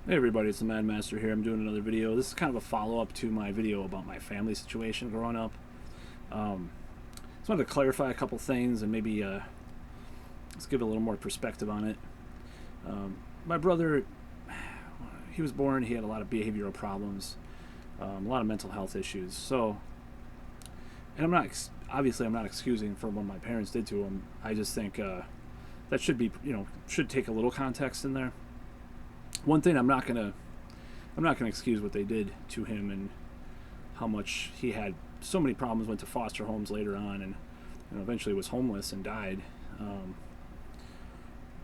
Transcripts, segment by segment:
Hey everybody, it's the Mad Master here. I'm doing another video. This is kind of a follow-up to my video about my family situation growing up. Just wanted to clarify a couple things and maybe let's give a little more perspective on it. My brother, he was born, he had a lot of behavioral problems, a lot of mental health issues. So, and obviously I'm not excusing for what my parents did to him. I just think that should be, should take a little context in there. One thing I'm not gonna excuse what they did to him and how much he had so many problems. Went to foster homes later on, and eventually was homeless and died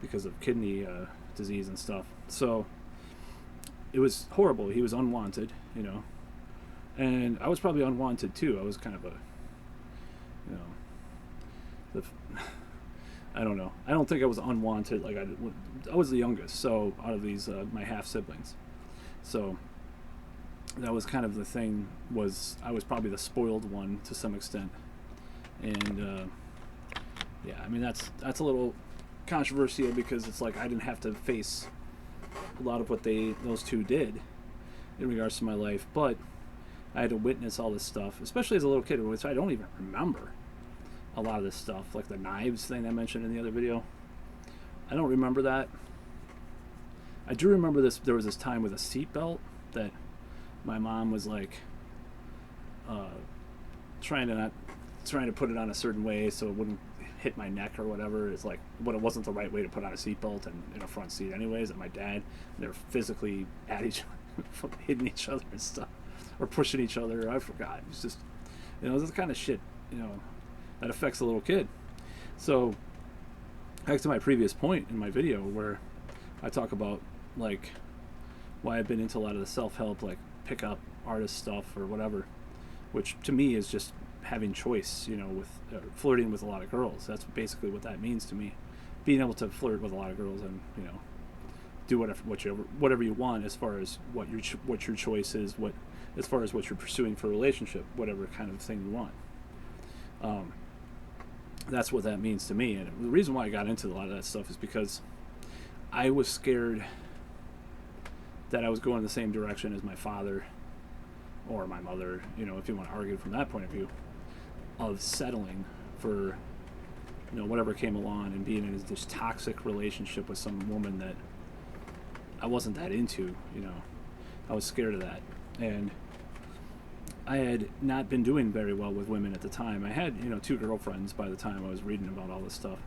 because of kidney disease and stuff. So it was horrible. He was unwanted, and I was probably unwanted too. I was kind of a, you know, the, I don't know. I don't think I was unwanted. Like I was the youngest, so out of these my half siblings, so that was kind of the thing. Was I was probably the spoiled one to some extent, and yeah, I mean that's a little controversial because it's like I didn't have to face a lot of what those two did in regards to my life, but I had to witness all this stuff, especially as a little kid, which I don't even remember a lot of this stuff, like the knives thing I mentioned in the other video. I don't remember that. I do remember this. There was this time with a seatbelt that my mom was like uh, trying to put it on a certain way so it wouldn't hit my neck or whatever. It's like, but it wasn't the right way to put on a seatbelt and in a front seat anyways. And my dad, they're physically at each hitting each other and stuff, or pushing each other. I forgot. It's just, this kind of shit, that affects a little kid. So back to my previous point in my video where I talk about like why I've been into a lot of the self-help, like pick up artist stuff or whatever, which to me is just having choice, with flirting with a lot of girls. That's basically what that means to me. Being able to flirt with a lot of girls and do whatever you want as far as what your choice is, as far as what you're pursuing for a relationship, whatever kind of thing you want. That's what that means to me. And the reason why I got into a lot of that stuff is because I was scared that I was going the same direction as my father or my mother, if you want to argue from that point of view, of settling for, whatever came along and being in this toxic relationship with some woman that I wasn't that into, I was scared of that. And I had not been doing very well with women at the time. I had, two girlfriends by the time I was reading about all this stuff.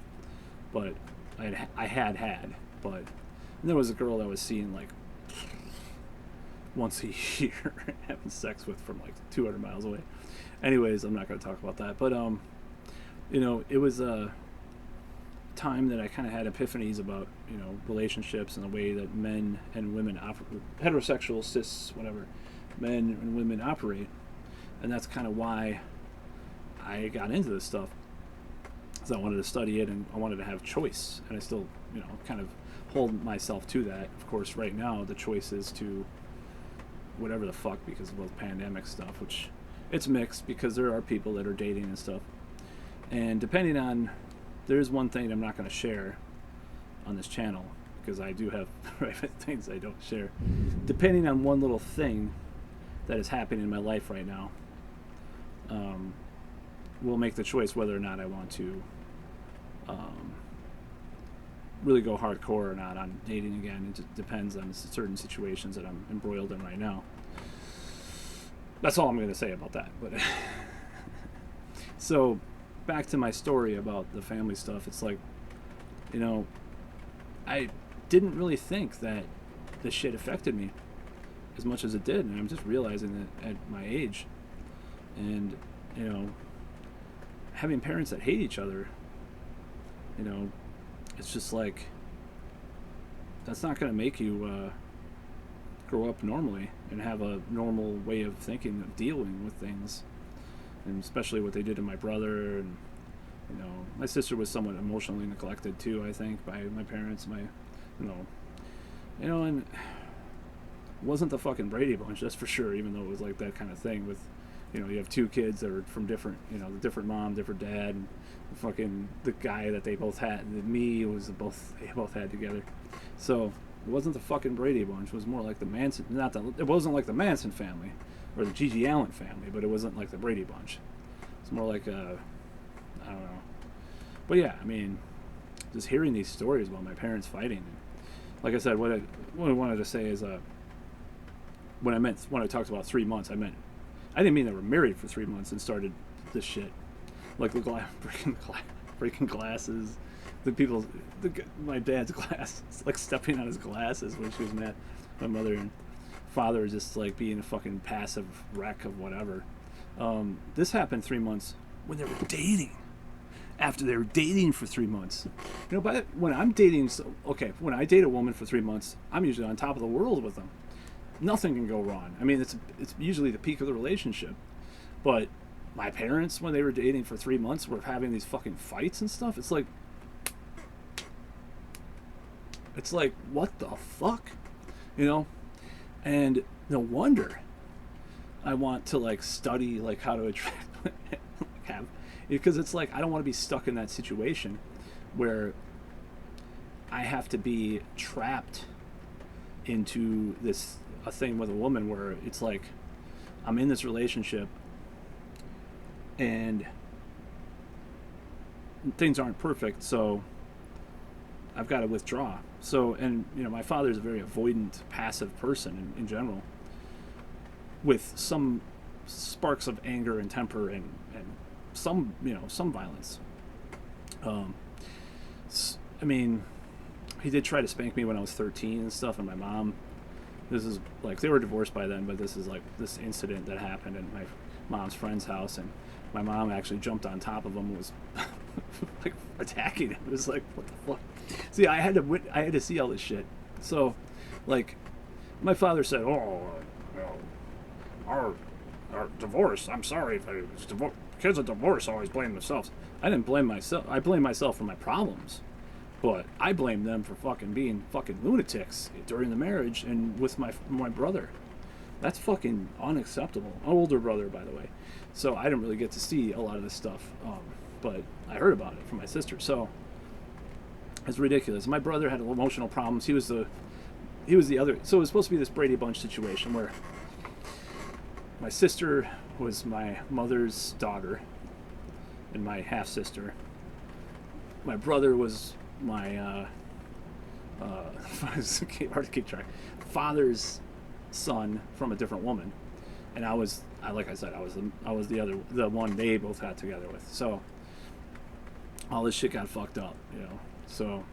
But I had. But there was a girl that I was seeing like once a year having sex with from like 200 miles away. Anyways, I'm not going to talk about that. But, it was a time that I kind of had epiphanies about, relationships and the way that men and women heterosexual, cis, whatever, men and women operate. And that's kind of why I got into this stuff. Because I wanted to study it and I wanted to have choice. And I still, kind of hold myself to that. Of course, right now, the choice is to whatever the fuck because of the pandemic stuff, which it's mixed because there are people that are dating and stuff. And depending on, there's one thing I'm not going to share on this channel because I do have private things I don't share. Depending on one little thing that is happening in my life right now, will make the choice whether or not I want to really go hardcore or not on dating again. It just depends on certain situations that I'm embroiled in right now. That's all I'm going to say about that. But so back to my story about the family stuff. It's like, I didn't really think that this shit affected me as much as it did, and I'm just realizing that at my age. And having parents that hate each other, it's just like that's not going to make you grow up normally and have a normal way of thinking, of dealing with things. And especially what they did to my brother. And my sister was somewhat emotionally neglected too, I think, by my parents. And it wasn't the fucking Brady Bunch, that's for sure, even though it was like that kind of thing with, you have two kids that are from different, different mom, different dad, and the guy that they both had, and me, was they both had together. So It wasn't the fucking Brady Bunch. It was more like the Manson. Not the. It wasn't like the Manson family, or the Gigi Allen family, but it wasn't like the Brady Bunch. It's more like a. I don't know. But yeah, I mean, just hearing these stories about my parents fighting. Like I said, what I wanted to say is, when I talked about 3 months, I didn't mean they were married for 3 months and started this shit, like the breaking glasses, my dad's glass, like stepping on his glasses when she was mad. My mother and father just like being a fucking passive wreck of whatever. This happened 3 months when they were dating. After they were dating for 3 months, but when I'm dating, when I date a woman for 3 months, I'm usually on top of the world with them. Nothing can go wrong. I mean, it's usually the peak of the relationship. But my parents, when they were dating for 3 months, were having these fucking fights and stuff. It's like, what the fuck, And no wonder I want to like study like how to attract, have, because it's like I don't want to be stuck in that situation where I have to be trapped into a thing with a woman where it's like I'm in this relationship and things aren't perfect, so I've got to withdraw. So, and my father's a very avoidant, passive person in general, with some sparks of anger and temper and some some violence. I mean, he did try to spank me when I was 13 and stuff, and my mom. This is like they were divorced by then, but this is like this incident that happened at my mom's friend's house, and my mom actually jumped on top of him and was like attacking him. It was like, what the fuck? See, I had to see all this shit. So, like, my father said, "Oh, our divorce. I'm sorry if kids of divorce always blame themselves." I didn't blame myself. I blame myself for my problems. But I blame them for fucking being fucking lunatics during the marriage and with my brother. That's fucking unacceptable. An older brother, by the way. So I didn't really get to see a lot of this stuff. But I heard about it from my sister. So it's ridiculous. My brother had emotional problems. He was the other. So it was supposed to be this Brady Bunch situation where my sister was my mother's daughter and my half sister. My brother was my hard to keep track. Father's son from a different woman, and I was the one they both got together with. So all this shit got fucked up, So,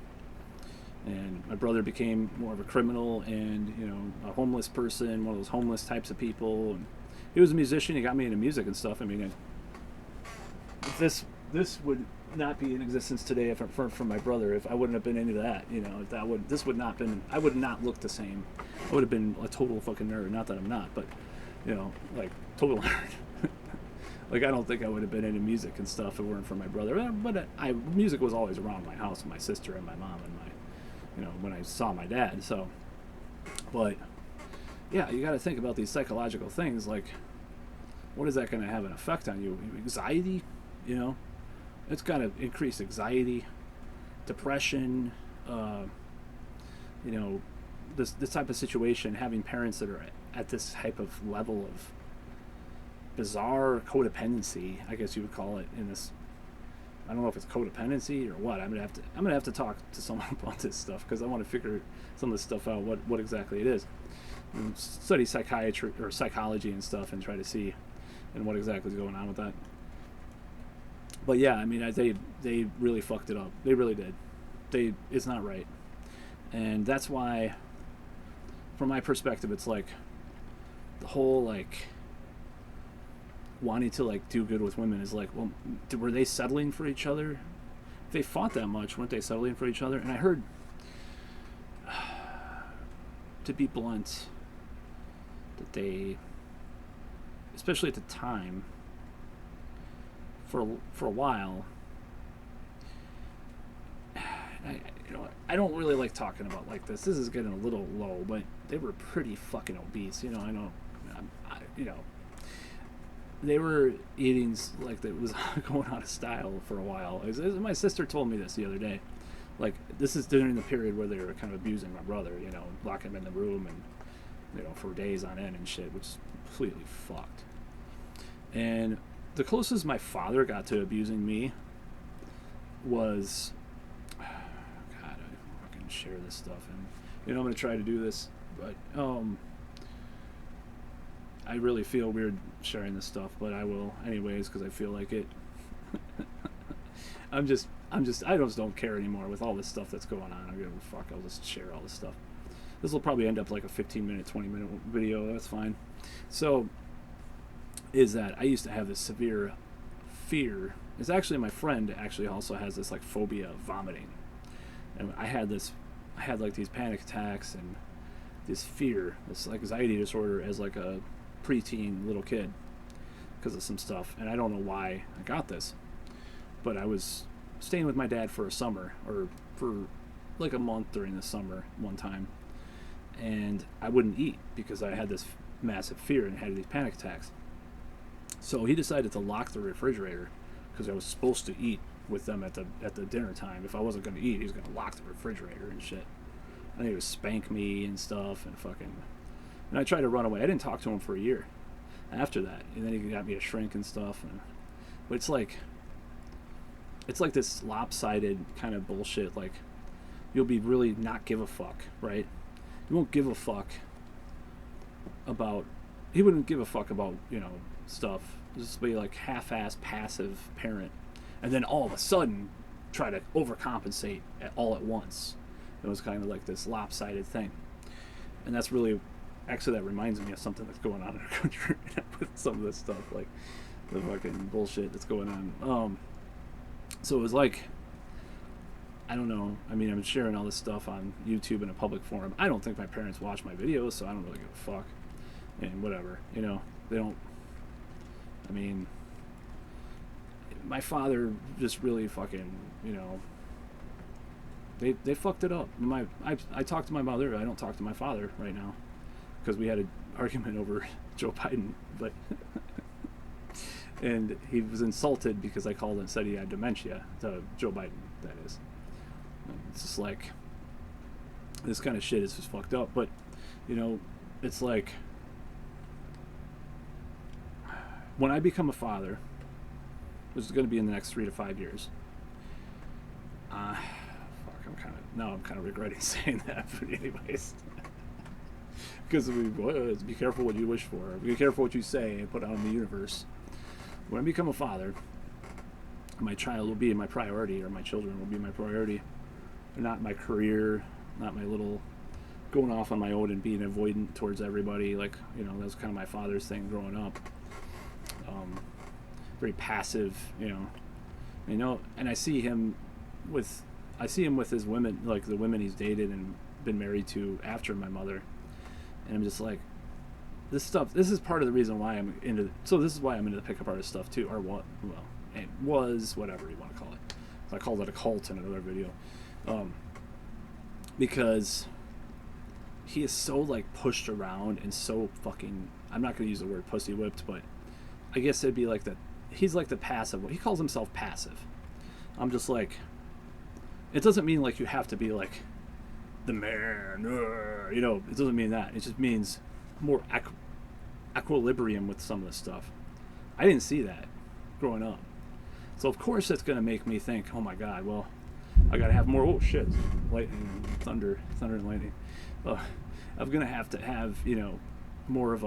and my brother became more of a criminal and a homeless person, one of those homeless types of people. And he was a musician. He got me into music and stuff. I mean, this would not be in existence today if for my brother, if I wouldn't have been into that, I would not look the same. I would have been a total fucking nerd. Not that I'm not, but like total nerd. Like I don't think I would have been into music and stuff if it weren't for my brother. But music was always around my house with my sister and my mom and when I saw my dad. So, but yeah, you got to think about these psychological things. Like, what is that going to have an effect on you? Anxiety, It's got to increase anxiety, depression, this type of situation, having parents that are at this type of level of bizarre codependency, I guess you would call it, in this. I don't know if it's codependency or what. I'm gonna have to talk to someone about this stuff because I want to figure some of this stuff out, what exactly it is, and study psychiatry or psychology and stuff, and try to see and what exactly is going on with that. But yeah, I mean, they really fucked it up. They really did. It's not right, and that's why, from my perspective, it's like the whole like wanting to like do good with women is like, well, were they settling for each other? If they fought that much, weren't they settling for each other? And I heard, to be blunt, that they, especially at the time, for a while, I don't really like talking about like this. This is getting a little low, but they were pretty fucking obese. I know, they were eating like that was going out of style for a while. My sister told me this the other day. Like, this is during the period where they were kind of abusing my brother, you know, locking him in the room and, you know, for days on end and shit, which is completely fucked. And the closest my father got to abusing me was, God, I fucking share this stuff, and you know I'm gonna try to do this, but I really feel weird sharing this stuff, but I will anyways because I feel like it. I just don't care anymore with all this stuff that's going on. I don't give a fuck. I'll just share all this stuff. This will probably end up like a 15-minute, 20-minute video. That's fine. So, is that I used to have this severe fear. It's actually my friend actually also has this like phobia of vomiting, and I had like these panic attacks and this fear, this like anxiety disorder as like a preteen little kid because of some stuff, and I don't know why I got this, but I was staying with my dad for a summer or for like a month during the summer one time, and I wouldn't eat because I had this massive fear and had these panic attacks. So he decided to lock the refrigerator because I was supposed to eat with them at the dinner time. If I wasn't going to eat, he was going to lock the refrigerator and shit. And he would spank me and stuff and fucking. And I tried to run away. I didn't talk to him for a year after that, and then he got me to shrink and stuff. But it's like this lopsided kind of bullshit. Like, you'll be really not give a fuck, right? You won't give a fuck about. He wouldn't give a fuck about, you know, stuff. Just be like half-ass passive parent, and then all of a sudden try to overcompensate all at once. It was kind of like this lopsided thing, and that's really actually that reminds me of something that's going on in our country with some of this stuff, like the fucking bullshit that's going on. So it was like, I don't know. I mean, I'm sharing all this stuff on YouTube in a public forum. I don't think my parents watch my videos, so I don't really give a fuck. And whatever, you know, they don't. I mean, my father just really fucking, you know, they fucked it up. I talk to my mother. I don't talk to my father right now because we had an argument over Joe Biden, but and he was insulted because I called and said he had dementia to Joe Biden. That is, and it's just like this kind of shit is just fucked up. But you know, it's like, when I become a father, which is going to be in the next 3 to 5 years, I'm kind of regretting saying that, but anyways, because be careful what you wish for, be careful what you say and put out in the universe. When I become a father, my child will be my priority, or my children will be my priority, not my career, not my little going off on my own and being avoidant towards everybody. Like, you know, that was kind of my father's thing growing up. Very passive, you know, and I see him with his women, like the women he's dated and been married to after my mother, and I'm just like, this is part of the reason why I'm into. So this is why I'm into the pickup artist stuff too, or what? Well, it was whatever you want to call it. So I called it a cult in another video, because he is so like pushed around and so fucking. I'm not gonna use the word pussy whipped, but I guess it'd be like that. He's like the passive one. He calls himself passive. I'm just like, it doesn't mean like you have to be like the man, you know, it doesn't mean that. It just means more equilibrium with some of the stuff. I didn't see that growing up. So of course it's going to make me think, oh my God, well, I got to have more, oh shit, lightning, thunder and lightning. I'm going to have, you know, more of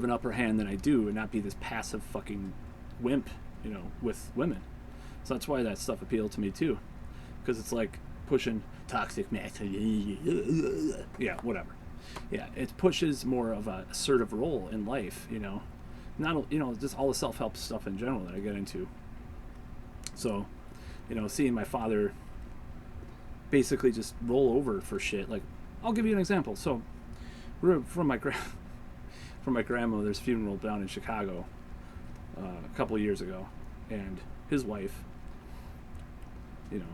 an upper hand than I do, and not be this passive fucking wimp, you know, with women. So that's why that stuff appealed to me too, because it's like pushing toxic masculinity. Yeah, whatever. Yeah, it pushes more of a assertive role in life, you know, not, you know, just all the self-help stuff in general that I get into. So, you know, seeing my father basically just roll over for shit. Like, I'll give you an example. So, we're from my grandmother's funeral down in Chicago a couple of years ago, and his wife, you know,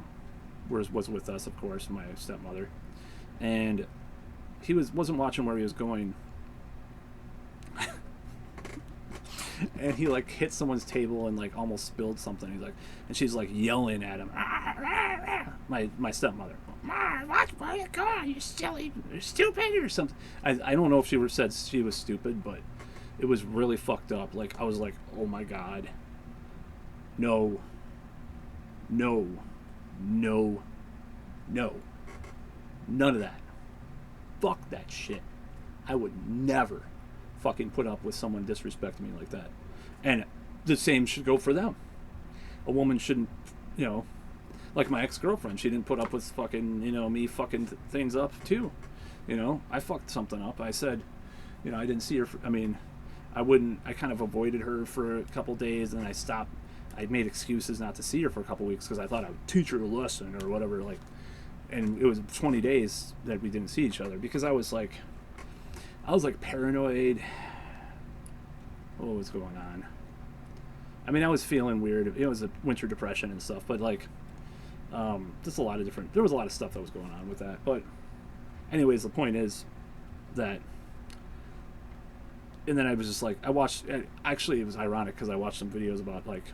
was with us, of course, my stepmother, and he wasn't watching where he was going. and he like hit someone's table and like almost spilled something. He's like, and she's like yelling at him. My stepmother. Where are you going? You silly, you're stupid, or something. I don't know if she said she was stupid, but it was really fucked up. Like I was like, oh my god, no, no, no, no, none of that. Fuck that shit. I would never fucking put up with someone disrespecting me like that. And the same should go for them. A woman shouldn't, you know, like my ex-girlfriend, she didn't put up with fucking, you know, me fucking things up too. You know, I fucked something up. I said, you know, I didn't see her. I kind of avoided her for a couple days, and I stopped. I made excuses not to see her for a couple weeks because I thought I would teach her a lesson or whatever. Like, and it was 20 days that we didn't see each other because I was like paranoid. What was going on? I mean, I was feeling weird. It was a winter depression and stuff, but like, just a lot of different. There was a lot of stuff that was going on with that. But, anyways, the point is that. And then I was just like, I watched. Actually, it was ironic because I watched some videos about like.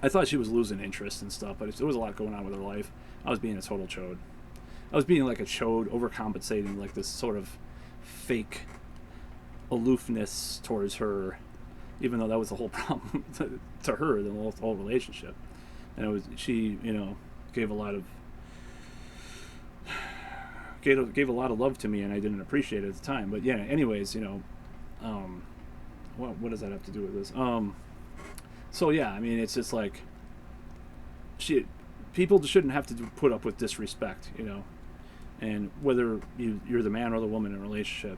I thought she was losing interest and stuff, but there was a lot going on with her life. I was being a total chode. I was being like a chode, overcompensating, like this sort of fake aloofness towards her, even though that was the whole problem to her, the whole relationship. And it was, she, you know, gave a lot of love to me, and I didn't appreciate it at the time. But yeah, anyways, you know, what does that have to do with this? So yeah, I mean, it's just like people shouldn't have to put up with disrespect, you know, and whether you're the man or the woman in a relationship.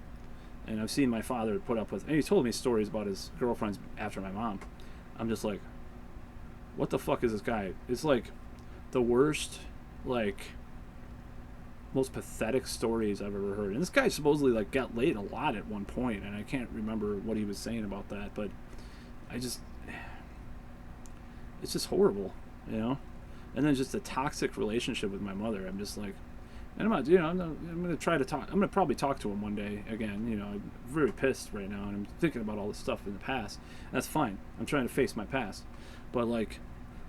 And I've seen my father put up with, and he told me stories about his girlfriends after my mom. I'm just like, what the fuck is this guy? It's like the worst, like, most pathetic stories I've ever heard. And this guy supposedly like got laid a lot at one point, and I can't remember what he was saying about that, but it's just horrible, you know. And then just a toxic relationship with my mother. I'm just like, and I'm not, you know, I'm gonna try to talk. I'm gonna probably talk to him one day again. You know, I'm very pissed right now, and I'm thinking about all this stuff in the past. And that's fine. I'm trying to face my past, but like,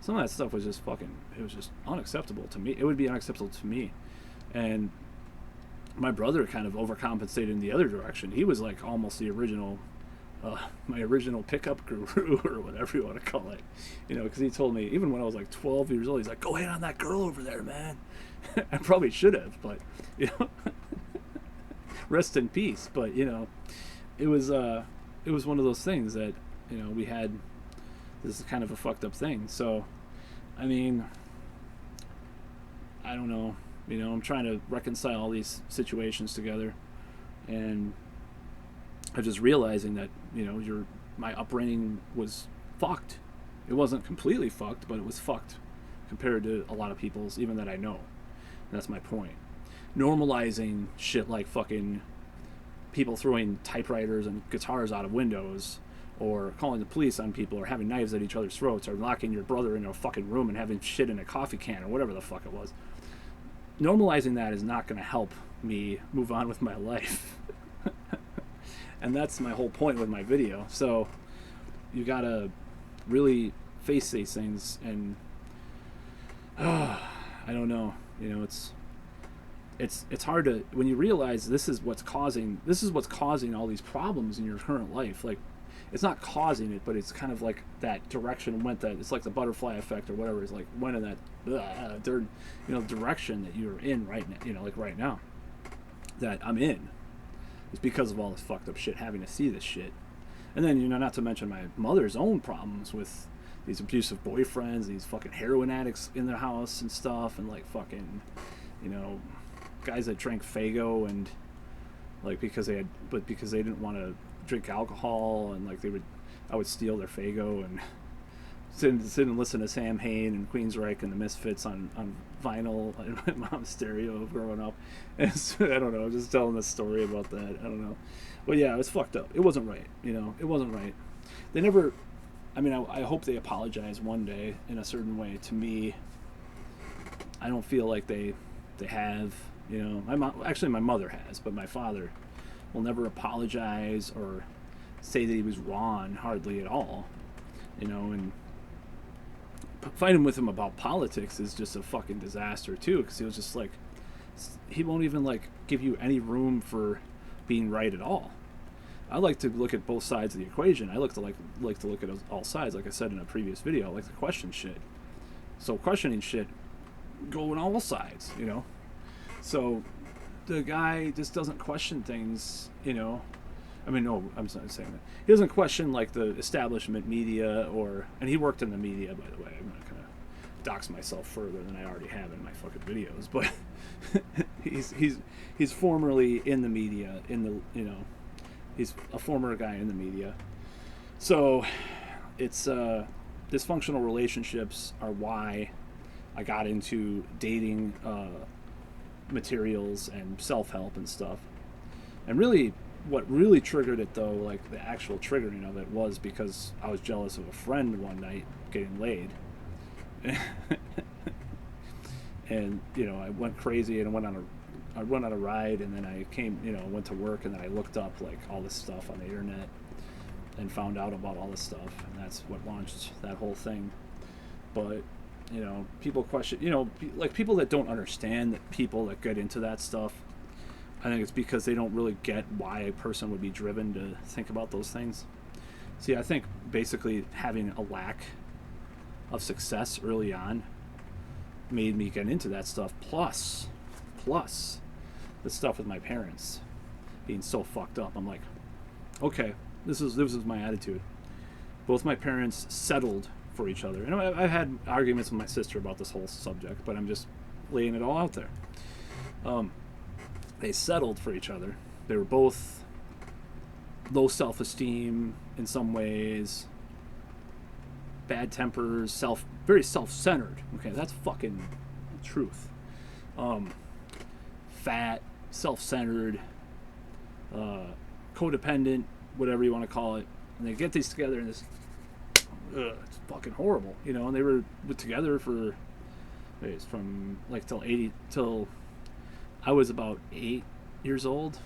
some of that stuff was just fucking. It was just unacceptable to me. It would be unacceptable to me, and my brother kind of overcompensated in the other direction. He was like almost the original. My original pickup guru or whatever you want to call it, you know, because he told me even when I was like 12 years old, he's like, go hit on that girl over there, man. I probably should have, but you know, rest in peace. But you know, it was one of those things that, you know, we had. This is kind of a fucked up thing. So, I mean, I don't know. You know, I'm trying to reconcile all these situations together, and I'm just realizing that, you know, my upbringing was fucked. It wasn't completely fucked, but it was fucked compared to a lot of people's, even that I know. And that's my point. Normalizing shit like fucking people throwing typewriters and guitars out of windows, or calling the police on people, or having knives at each other's throats, or locking your brother in a fucking room and having shit in a coffee can, or whatever the fuck it was. Normalizing that is not going to help me move on with my life. And that's my whole point with my video. So you gotta really face these things, and I don't know. You know, it's hard to, when you realize this is what's causing all these problems in your current life. Like, it's not causing it, but it's kind of like that direction went, that it's like the butterfly effect or whatever. It's like went in that direction that you're in right now. You know, like right now that I'm in. It's because of all this fucked up shit, having to see this shit. And then, you know, not to mention my mother's own problems with these abusive boyfriends, these fucking heroin addicts in their house and stuff, and like fucking, you know, guys that drank Faygo, and like because they didn't want to drink alcohol, and like I would steal their Faygo and sit and listen to Sam Hain and Queensryche and the Misfits on vinyl in my mom's stereo growing up. And so, I don't know, just telling this story about that. I don't know. But yeah, it was fucked up. It wasn't right, you know. It wasn't right. They never, I mean, I hope they apologize one day in a certain way to me. I don't feel like they have, you know. My mother has, but my father will never apologize or say that he was wrong hardly at all, you know. And fighting with him about politics is just a fucking disaster too, because he was just like, he won't even like give you any room for being right at all. I like to look at both sides of the equation. I like to look at all sides, like I said in a previous video. I like to question shit. So questioning shit, go on all sides, you know. So the guy just doesn't question things, you know. I mean, no, I'm not saying that. He doesn't question like the establishment media, and he worked in the media, by the way. I'm not gonna dox myself further than I already have in my fucking videos, but he's formerly in the media, he's a former guy in the media. So it's dysfunctional relationships are why I got into dating materials and self-help and stuff. And really, what really triggered it though, like the actual triggering of it, was because I was jealous of a friend one night getting laid. And you know, I went crazy and I went on a ride, and then I came, you know, went to work, and then I looked up like all this stuff on the internet and found out about all this stuff, and that's what launched that whole thing. But you know, people question, you know, like people that don't understand that people that get into that stuff, I think it's because they don't really get why a person would be driven to think about those things. See, I think basically having a lack of success early on made me get into that stuff, plus the stuff with my parents being so fucked up. I'm like, okay, this is my attitude. Both my parents settled for each other. You know, I've had arguments with my sister about this whole subject, but I'm just laying it all out there. They settled for each other. They were both low self-esteem in some ways, bad tempers, very self-centered. Okay, that's fucking truth. Fat, self-centered, codependent, whatever you want to call it. And they get these together, and this, it's fucking horrible, you know. And they were together for, from like till I was about 8 years old.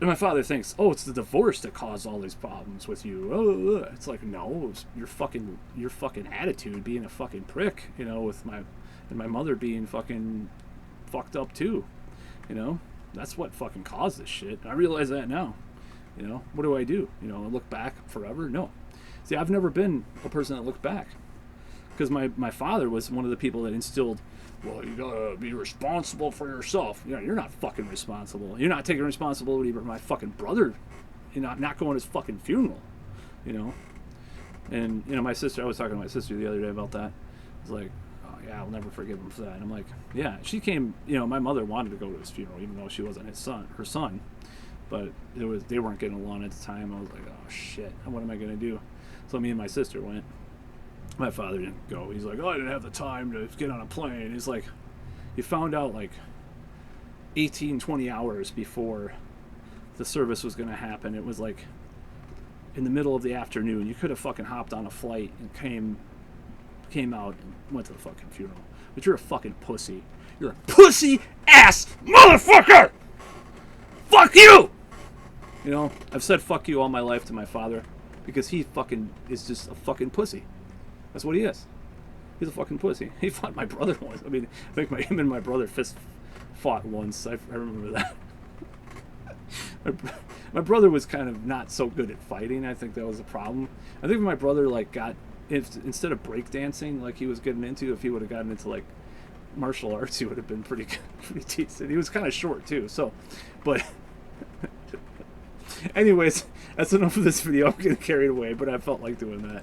And my father thinks, oh, it's the divorce that caused all these problems with you. It's like, no, it was your fucking attitude being a fucking prick, you know, and my mother being fucking fucked up too, you know. That's what fucking caused this shit. I realize that now, you know. What do? You know, look back forever? No. See, I've never been a person that looked back, because my father was one of the people that instilled, well, you gotta be responsible for yourself. You know, you're not fucking responsible. You're not taking responsibility for my fucking brother. You know, I'm not going to his fucking funeral. You know, and you know, my sister. I was talking to my sister the other day about that. I was like, oh yeah, I'll never forgive him for that. And I'm like, yeah, she came. You know, my mother wanted to go to his funeral, even though she wasn't her son. But they weren't getting along at the time. I was like, oh shit, what am I gonna do? So me and my sister went. My father didn't go. He's like, oh, I didn't have the time to get on a plane. He's like, you found out like 20 hours before the service was going to happen. It was like in the middle of the afternoon. You could have fucking hopped on a flight and came out and went to the fucking funeral. But you're a fucking pussy. You're a pussy ass motherfucker! Fuck you! You know, I've said fuck you all my life to my father because he fucking is just a fucking pussy. That's what he is. He's a fucking pussy. He fought my brother once. I mean, I think him and my brother fist fought once. I remember that. My brother was kind of not so good at fighting. I think that was a problem. I think my brother instead of breakdancing like he was getting into, if he would have gotten into like martial arts, he would have been pretty decent. He was kind of short too. So, but anyways, that's enough of this video. I'm getting carried away, but I felt like doing that.